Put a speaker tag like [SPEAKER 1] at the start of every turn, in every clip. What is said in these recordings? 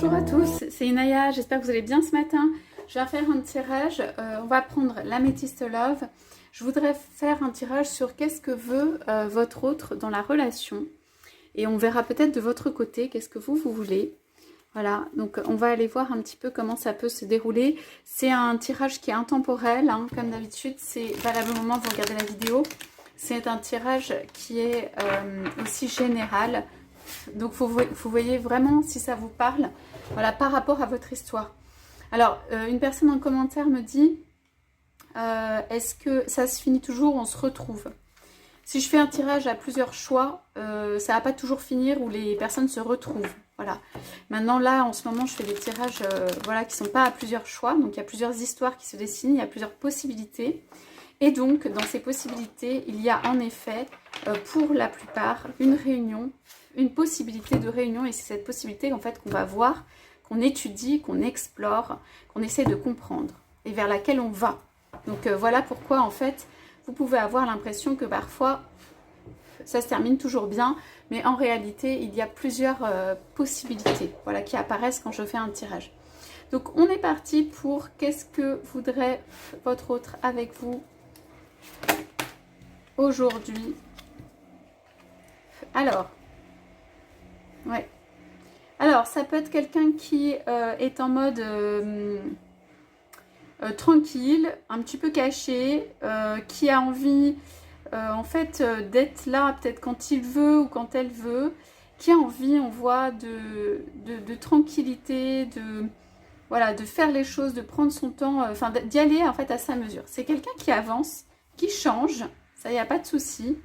[SPEAKER 1] Bonjour à tous, c'est Inaya, j'espère que vous allez bien ce matin. Je vais faire un tirage, on va prendre l'Améthyste Love. Je voudrais faire un tirage sur qu'est-ce que veut votre autre dans la relation. Et on verra peut-être de votre côté qu'est-ce que vous voulez. Voilà, donc on va aller voir un petit peu comment ça peut se dérouler. C'est un tirage qui est intemporel, hein, comme d'habitude, c'est valable au moment où vous regardez la vidéo. C'est un tirage qui est aussi général. Donc vous voyez vraiment si ça vous parle, voilà, par rapport à votre histoire. Alors, une personne en commentaire me dit, est-ce que ça se finit toujours, on se retrouve? Si je fais un tirage à plusieurs choix, ça va pas toujours finir où les personnes se retrouvent. Voilà. Maintenant là, en ce moment, je fais des tirages voilà, qui sont pas à plusieurs choix. Donc il y a plusieurs histoires qui se dessinent, il y a plusieurs possibilités. Et donc, dans ces possibilités, il y a en effet, pour la plupart, une réunion, une possibilité de réunion. Et c'est cette possibilité en fait qu'on va voir, qu'on étudie, qu'on explore, qu'on essaie de comprendre et vers laquelle on va. Donc voilà pourquoi en fait, vous pouvez avoir l'impression que parfois, ça se termine toujours bien. Mais en réalité, il y a plusieurs possibilités, voilà, qui apparaissent quand je fais un tirage. Donc on est parti pour qu'est-ce que voudrait votre autre avec vous aujourd'hui. Alors, ouais. Alors, ça peut être quelqu'un qui est en mode tranquille, un petit peu caché, qui a envie en fait d'être là peut-être quand il veut ou quand elle veut, qui a envie, on voit, de tranquillité, voilà, de faire les choses, de prendre son temps, enfin d'y aller en fait à sa mesure. C'est quelqu'un qui avance, qui change, ça, il n'y a pas de souci.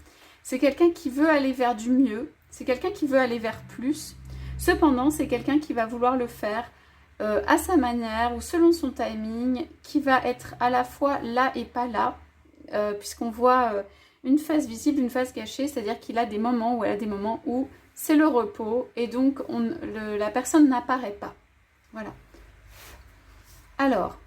[SPEAKER 1] C'est quelqu'un qui veut aller vers du mieux, c'est quelqu'un qui veut aller vers plus. Cependant, c'est quelqu'un qui va vouloir le faire à sa manière ou selon son timing, qui va être à la fois là et pas là, puisqu'on voit une face visible, une face cachée, c'est-à-dire qu'il a des moments ou elle a des moments où c'est le repos et donc la personne n'apparaît pas. Voilà. Alors,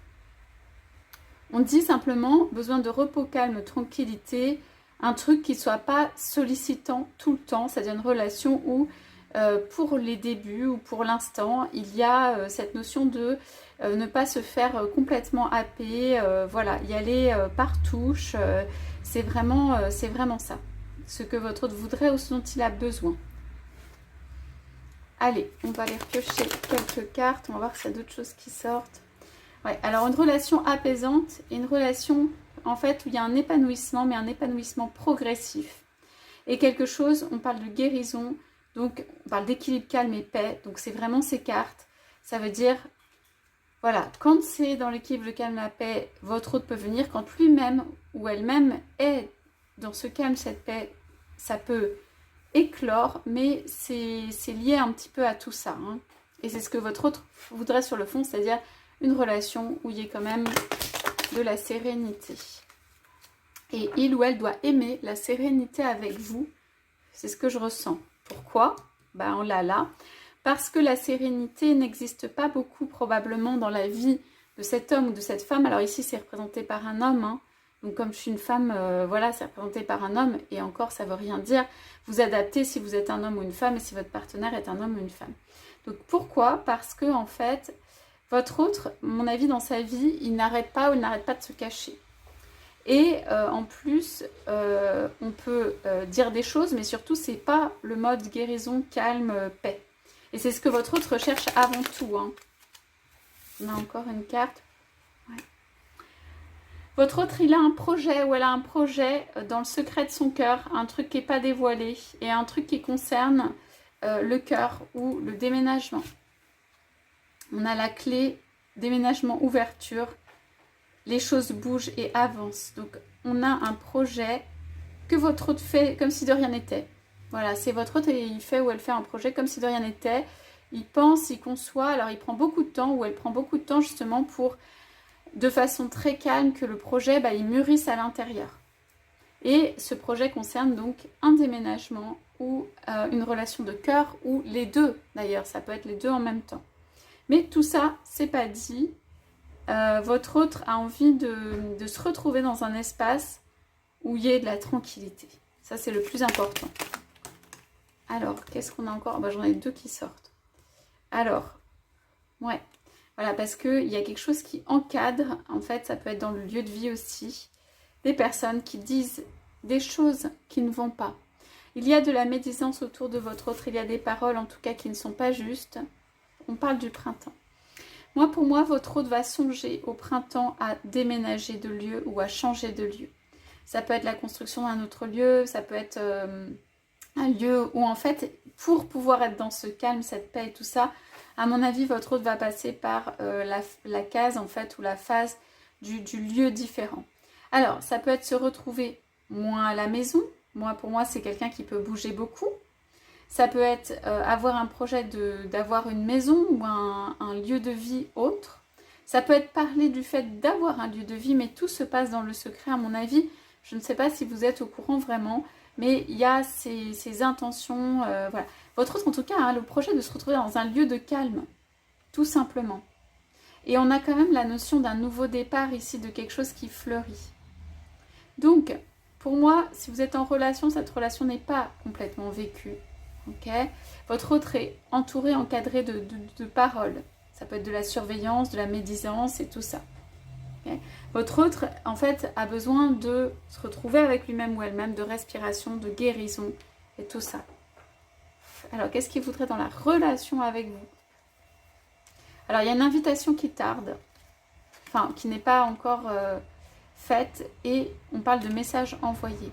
[SPEAKER 1] on dit simplement besoin de repos, calme, tranquillité, un truc qui ne soit pas sollicitant tout le temps, c'est-à-dire une relation où pour les débuts ou pour l'instant, il y a cette notion de ne pas se faire complètement happer, voilà, y aller par touche, c'est vraiment ça, ce que votre autre voudrait ou ce dont il a besoin. Allez, on va aller repiocher quelques cartes, on va voir s'il y a d'autres choses qui sortent. Ouais, alors une relation apaisante et une relation en fait où il y a un épanouissement, mais un épanouissement progressif. Et quelque chose, on parle de guérison, donc on parle d'équilibre, calme et paix, donc c'est vraiment ces cartes. Ça veut dire, voilà, quand c'est dans l'équilibre, le calme, la paix, votre autre peut venir, quand lui-même ou elle-même est dans ce calme, cette paix, ça peut éclore, mais c'est lié un petit peu à tout ça. Hein. Et c'est ce que votre autre voudrait sur le fond, c'est-à-dire une relation où il y ait quand même de la sérénité. Et il ou elle doit aimer la sérénité avec vous. C'est ce que je ressens. Pourquoi? Ben, on l'a là. Parce que la sérénité n'existe pas beaucoup probablement dans la vie de cet homme ou de cette femme. Alors ici, c'est représenté par un homme. Hein. Donc comme je suis une femme, voilà, c'est représenté par un homme. Et encore, ça ne veut rien dire. Vous adaptez si vous êtes un homme ou une femme et si votre partenaire est un homme ou une femme. Donc pourquoi? Parce que en fait, votre autre, à mon avis, dans sa vie, il n'arrête pas ou il n'arrête pas de se cacher. Et en plus, on peut dire des choses, mais surtout, c'est pas le mode guérison, calme, paix. Et c'est ce que votre autre recherche avant tout. Hein. On a encore une carte. Ouais. Votre autre, il a un projet ou elle a un projet dans le secret de son cœur, un truc qui n'est pas dévoilé, et un truc qui concerne le cœur ou le déménagement. On a la clé déménagement, ouverture. Les choses bougent et avancent. Donc, on a un projet que votre autre fait comme si de rien n'était. Voilà, c'est votre autre et il fait ou elle fait un projet comme si de rien n'était. Il pense, il conçoit. Alors, il prend beaucoup de temps ou elle prend beaucoup de temps justement pour, de façon très calme, que le projet, il mûrisse à l'intérieur. Et ce projet concerne donc un déménagement ou une relation de cœur ou les deux d'ailleurs. Ça peut être les deux en même temps. Mais tout ça, c'est pas dit. Votre autre a envie de se retrouver dans un espace où il y ait de la tranquillité. Ça, c'est le plus important. Alors, qu'est-ce qu'on a encore? J'en ai deux qui sortent. Alors, Ouais. Voilà, parce qu'il y a quelque chose qui encadre, en fait, ça peut être dans le lieu de vie aussi, des personnes qui disent des choses qui ne vont pas. Il y a de la médisance autour de votre autre, il y a des paroles en tout cas qui ne sont pas justes. On parle du printemps. Moi, pour moi, votre hôte va songer au printemps à déménager de lieu ou à changer de lieu. Ça peut être la construction d'un autre lieu, ça peut être un lieu où en fait, pour pouvoir être dans ce calme, cette paix et tout ça, à mon avis, votre hôte va passer par la case en fait, ou la phase du lieu différent. Alors, ça peut être se retrouver moins à la maison. Moi, pour moi, c'est quelqu'un qui peut bouger beaucoup. Ça peut être avoir un projet d'avoir une maison ou un lieu de vie autre. Ça peut être parler du fait d'avoir un lieu de vie, mais tout se passe dans le secret, à mon avis. Je ne sais pas si vous êtes au courant vraiment, mais il y a ces intentions. Voilà. Votre autre, en tout cas, a le projet de se retrouver dans un lieu de calme, tout simplement. Et on a quand même la notion d'un nouveau départ ici, de quelque chose qui fleurit. Donc, pour moi, si vous êtes en relation, cette relation n'est pas complètement vécue. Okay. Votre autre est entouré, encadré de paroles. Ça peut être de la surveillance, de la médisance et tout ça. Okay. Votre autre, en fait, a besoin de se retrouver avec lui-même ou elle-même, de respiration, de guérison et tout ça. Alors, qu'est-ce qu'il voudrait dans la relation avec vous? Alors, il y a une invitation qui tarde, enfin, qui n'est pas encore faite, et on parle de messages envoyés.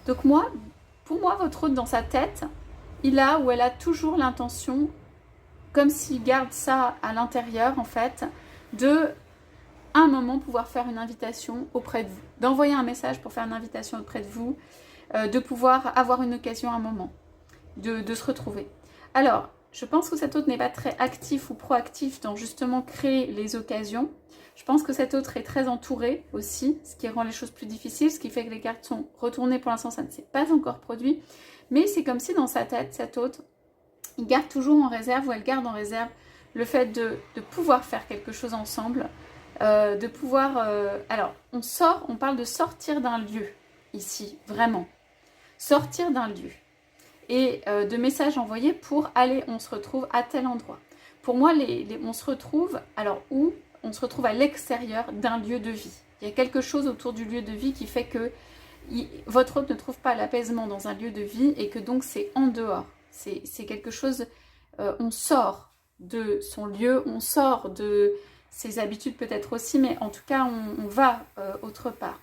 [SPEAKER 1] Donc moi, pour moi, votre autre dans sa tête, il a ou elle a toujours l'intention, comme s'il garde ça à l'intérieur en fait, de à un moment pouvoir faire une invitation auprès de vous, d'envoyer un message pour faire une invitation auprès de vous, de pouvoir avoir une occasion à un moment, de se retrouver. Alors, je pense que cet autre n'est pas très actif ou proactif dans justement créer les occasions. Je pense que cet autre est très entouré aussi, ce qui rend les choses plus difficiles, ce qui fait que les cartes sont retournées. Pour l'instant, ça ne s'est pas encore produit. Mais c'est comme si dans sa tête, cet autre, il garde toujours en réserve, ou elle garde en réserve, le fait de pouvoir faire quelque chose ensemble, de pouvoir... alors, on parle de sortir d'un lieu, ici, vraiment. Sortir d'un lieu. Et de messages envoyés pour aller, on se retrouve à tel endroit. Pour moi, on se retrouve, alors où? On se retrouve à l'extérieur d'un lieu de vie. Il y a quelque chose autour du lieu de vie qui fait que votre hôte ne trouve pas l'apaisement dans un lieu de vie et que donc c'est en dehors. C'est quelque chose, on sort de son lieu, on sort de ses habitudes peut-être aussi, mais en tout cas on va autre part.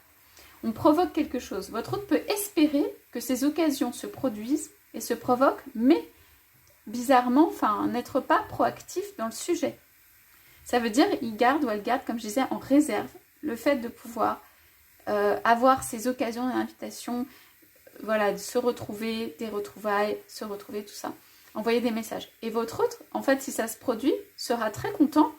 [SPEAKER 1] On provoque quelque chose. Votre hôte peut espérer que ces occasions se produisent et se provoquent, mais bizarrement, n'être pas proactif dans le sujet. Ça veut dire il garde ou elle garde, comme je disais, en réserve le fait de pouvoir avoir ces occasions d'invitation, voilà, de se retrouver, des retrouvailles, se retrouver, tout ça. Envoyer des messages. Et votre autre, en fait, si ça se produit, sera très content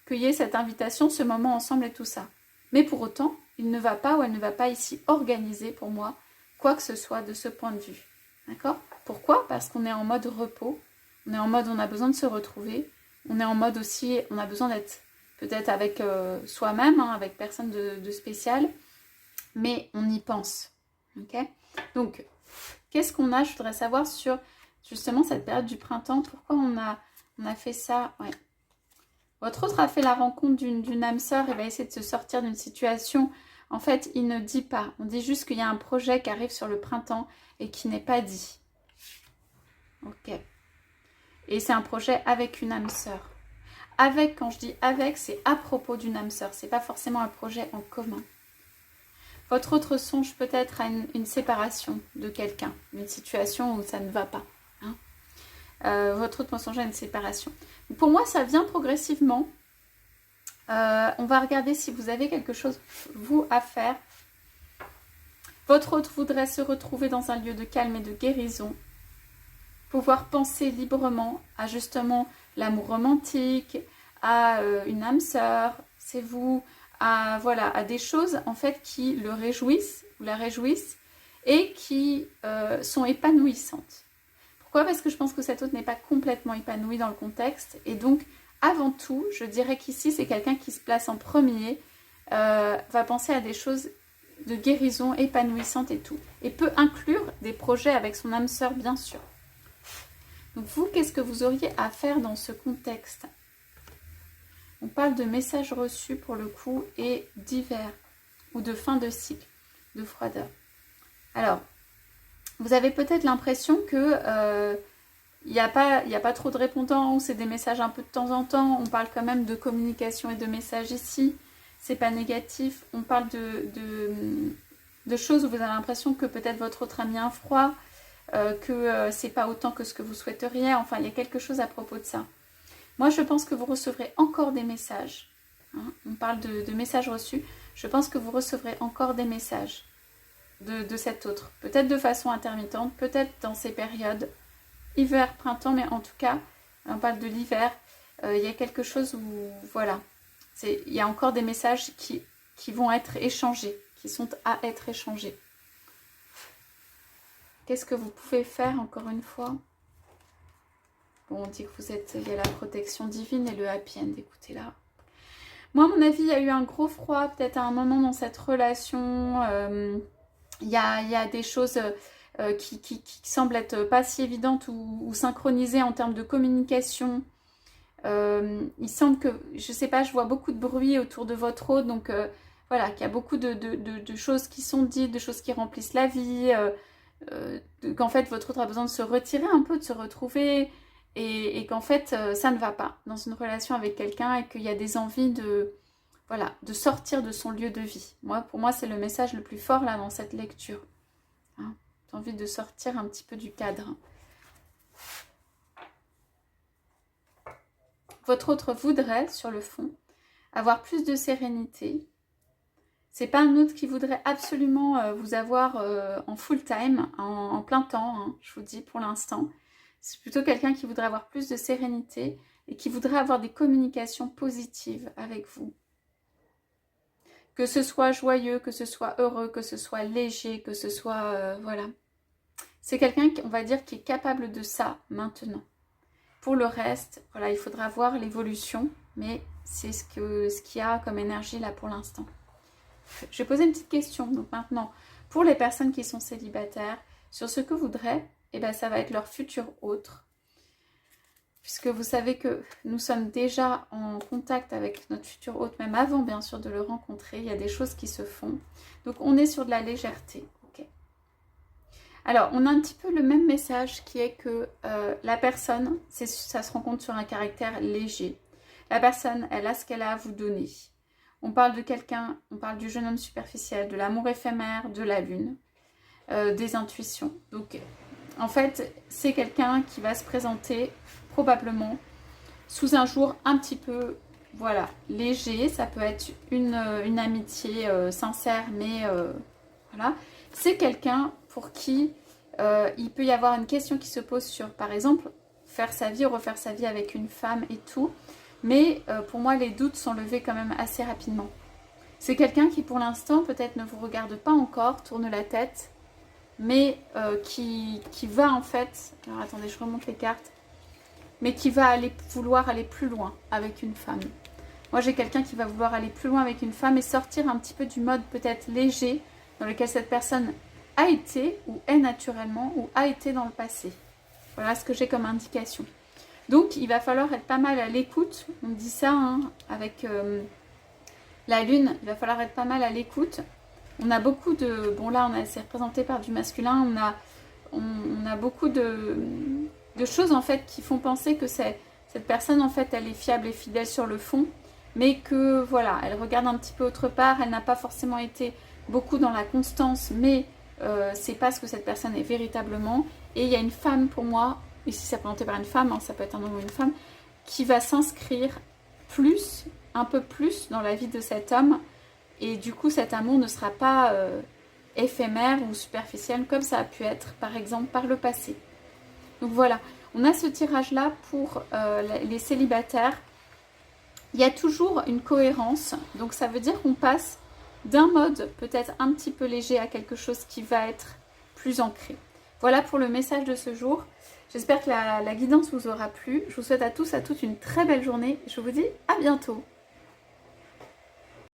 [SPEAKER 1] qu'il y ait cette invitation, ce moment ensemble et tout ça. Mais pour autant, il ne va pas ou elle ne va pas ici organiser pour moi quoi que ce soit de ce point de vue. D'accord? Pourquoi? Parce qu'on est en mode repos, on est en mode on a besoin de se retrouver, on est en mode aussi, on a besoin d'être peut-être avec soi-même, avec personne de spécial, mais on y pense. Ok? Donc, qu'est-ce qu'on a? Je voudrais savoir sur justement cette période du printemps. Pourquoi on a fait ça? Ouais. Votre autre a fait la rencontre d'une âme sœur et va essayer de se sortir d'une situation. En fait, il ne dit pas. On dit juste qu'il y a un projet qui arrive sur le printemps et qui n'est pas dit. Ok. Et c'est un projet avec une âme sœur. Avec, quand je dis avec, c'est à propos d'une âme sœur. C'est pas forcément un projet en commun. Votre autre songe peut-être à une séparation de quelqu'un. Une situation où ça ne va pas. Hein. Votre autre songe à une séparation. Pour moi, ça vient progressivement. On va regarder si vous avez quelque chose, vous, à faire. Votre autre voudrait se retrouver dans un lieu de calme et de guérison. Pouvoir penser librement à justement l'amour romantique, à une âme sœur, c'est vous, à des choses en fait qui le réjouissent ou la réjouissent et qui sont épanouissantes. Pourquoi? Parce que je pense que cet autre n'est pas complètement épanoui dans le contexte et donc avant tout, je dirais qu'ici c'est quelqu'un qui se place en premier, va penser à des choses de guérison épanouissantes et tout, et peut inclure des projets avec son âme sœur bien sûr. Donc vous, qu'est-ce que vous auriez à faire dans ce contexte? On parle de messages reçus pour le coup et d'hiver ou de fin de cycle, de froideur. Alors, vous avez peut-être l'impression que il n'y a pas trop de répondants ou c'est des messages un peu de temps en temps. On parle quand même de communication et de messages ici. C'est pas négatif. On parle de choses où vous avez l'impression que peut-être votre autre a mis un froid, que c'est pas autant que ce que vous souhaiteriez. Enfin, il y a quelque chose à propos de ça. Moi, je pense que vous recevrez encore des messages. Hein. On parle de messages reçus. Je pense que vous recevrez encore des messages de cet autre. Peut-être de façon intermittente, peut-être dans ces périodes. Hiver, printemps, mais en tout cas, on parle de l'hiver. Il y a quelque chose où, voilà, il y a encore des messages qui vont être échangés, qui sont à être échangés. Qu'est-ce que vous pouvez faire, encore une fois? Bon, on dit que il y a la protection divine et le happy end, écoutez là. Moi, à mon avis, il y a eu un gros froid, peut-être à un moment dans cette relation. Il y a des choses qui semblent être pas si évidentes ou synchronisées en termes de communication. Il semble que, je sais pas, je vois beaucoup de bruit autour de votre hôte, donc voilà, qu'il y a beaucoup de choses qui sont dites, de choses qui remplissent la vie, qu'en fait votre autre a besoin de se retirer un peu, de se retrouver, et qu'en fait ça ne va pas dans une relation avec quelqu'un et qu'il y a des envies voilà, de sortir de son lieu de vie. Pour moi, c'est le message le plus fort là dans cette lecture. Hein, envie de sortir un petit peu du cadre. Votre autre voudrait, sur le fond, avoir plus de sérénité. C'est pas un autre qui voudrait absolument vous avoir en full time, en plein temps, hein, je vous dis pour l'instant. C'est plutôt quelqu'un qui voudrait avoir plus de sérénité et qui voudrait avoir des communications positives avec vous. Que ce soit joyeux, que ce soit heureux, que ce soit léger, que ce soit... voilà. C'est quelqu'un, on va dire, qui est capable de ça maintenant. Pour le reste, voilà, il faudra voir l'évolution, mais c'est ce qu'il y a comme énergie là pour l'instant. Je vais poser une petite question. Donc maintenant, pour les personnes qui sont célibataires, sur ce que voudraient, eh ben, ça va être leur futur autre. Puisque vous savez que nous sommes déjà en contact avec notre futur hôte, même avant bien sûr de le rencontrer, il y a des choses qui se font. Donc on est sur de la légèreté. Okay. Alors on a un petit peu le même message qui est que la personne, ça se rencontre sur un caractère léger. La personne, elle a ce qu'elle a à vous donner. On parle de quelqu'un, on parle du jeune homme superficiel, de l'amour éphémère, de la lune, des intuitions. Donc en fait, c'est quelqu'un qui va se présenter probablement sous un jour un petit peu, voilà, léger. Ça peut être une amitié sincère, mais voilà. C'est quelqu'un pour qui il peut y avoir une question qui se pose sur, par exemple, faire sa vie ou refaire sa vie avec une femme et tout. Mais pour moi, les doutes sont levés quand même assez rapidement. C'est quelqu'un qui, pour l'instant, peut-être ne vous regarde pas encore, tourne la tête, mais qui va en fait... Alors attendez, je remonte les cartes. Mais qui va vouloir aller plus loin avec une femme. Moi, j'ai quelqu'un qui va vouloir aller plus loin avec une femme et sortir un petit peu du mode peut-être léger dans lequel cette personne a été ou est naturellement ou a été dans le passé. Voilà ce que j'ai comme indication. Donc, il va falloir être pas mal à l'écoute. On dit ça hein, avec la lune. Il va falloir être pas mal à l'écoute. On a beaucoup de... Bon, là, c'est représenté par du masculin. On a beaucoup de choses, en fait, qui font penser que cette personne, en fait, elle est fiable et fidèle sur le fond. Mais que, voilà, elle regarde un petit peu autre part. Elle n'a pas forcément été beaucoup dans la constance. Mais c'est pas ce que cette personne est véritablement. Et il y a une femme, pour moi... Ici, c'est présenté par une femme, hein, ça peut être un homme ou une femme, qui va s'inscrire un peu plus dans la vie de cet homme. Et du coup, cet amour ne sera pas éphémère ou superficiel comme ça a pu être, par exemple, par le passé. Donc voilà, on a ce tirage-là pour les célibataires. Il y a toujours une cohérence, donc ça veut dire qu'on passe d'un mode peut-être un petit peu léger à quelque chose qui va être plus ancré. Voilà pour le message de ce jour. J'espère que la guidance vous aura plu. Je vous souhaite à tous, à toutes une très belle journée. Je vous dis à bientôt.